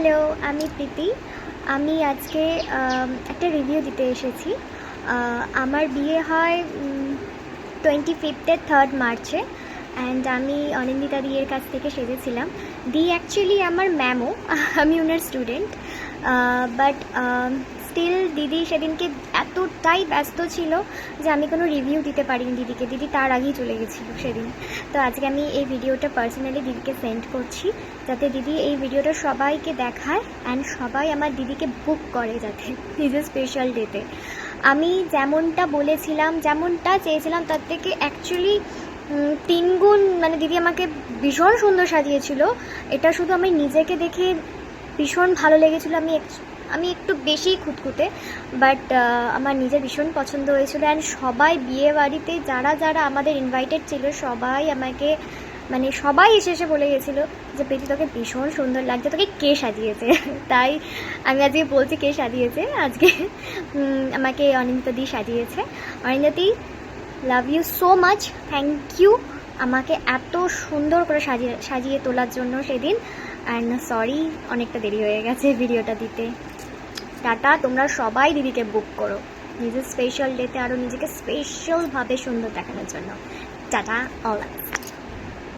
Hello, আমি প্রীতি। আমি আজকে একটা রিভিউ দিতে এসেছি। আমার বিয়ে হয় 25 3rd মার্চে, অ্যান্ড আমি অনিন্দিতা দিয়ের কাছ থেকে সেজেছিলাম। দি অ্যাকচুয়ালি আমার ম্যামও, আমি ওনার স্টুডেন্ট, বাট স্টিল দিদি সেদিনকে এতটাই ব্যস্ত ছিল যে আমি কোনো রিভিউ দিতে পারিনি দিদিকে। দিদি তার আগেই চলে গেছিলো সেদিন। তো আজকে আমি এই ভিডিওটা পার্সোনালি দিদিকে সেন্ড করছি, যাতে দিদি এই ভিডিওটা সবাইকে দেখায় অ্যান্ড সবাই আমার দিদিকে বুক করে, যাতে নিজের স্পেশাল ডেতে। আমি যেমনটা বলেছিলাম, যেমনটা চেয়েছিলাম, তার থেকে অ্যাকচুয়ালি 3 গুণ মানে দিদি আমাকে ভীষণ সুন্দর সাজিয়েছিল। এটা শুধু আমি নিজেকে দেখে ভীষণ ভালো লেগেছিলো। আমি একটু বেশি খুঁতখুঁতে, বাট আমার নিজের ভীষণ পছন্দ হয়েছিল। অ্যান্ড সবাই বিয়ে বাড়িতে যারা যারা আমাদের ইনভাইটেড ছিল, সবাই আমাকে মানে সবাই এসে বলে গেছিলো যে প্রীতি, তোকে ভীষণ সুন্দর লাগছে, তোকে কে সাজিয়েছে। তাই আমি আজকে বলছি কে সাজিয়েছে। আজকে আমাকে অনিন্দিতা দি সাজিয়েছে। Anindita, love you so much, thank you আমাকে এত সুন্দর করে সাজিয়ে তোলার জন্য সেদিন। অ্যান্ড সরি, অনেকটা দেরি হয়ে গেছে ভিডিওটা দিতে। টাটা, তোমরা সবাই দিদিকে বুক করো নিজের স্পেশাল ডেতে আরও নিজেকে স্পেশালভাবে সুন্দর দেখানোর জন্য। Tata, all the best.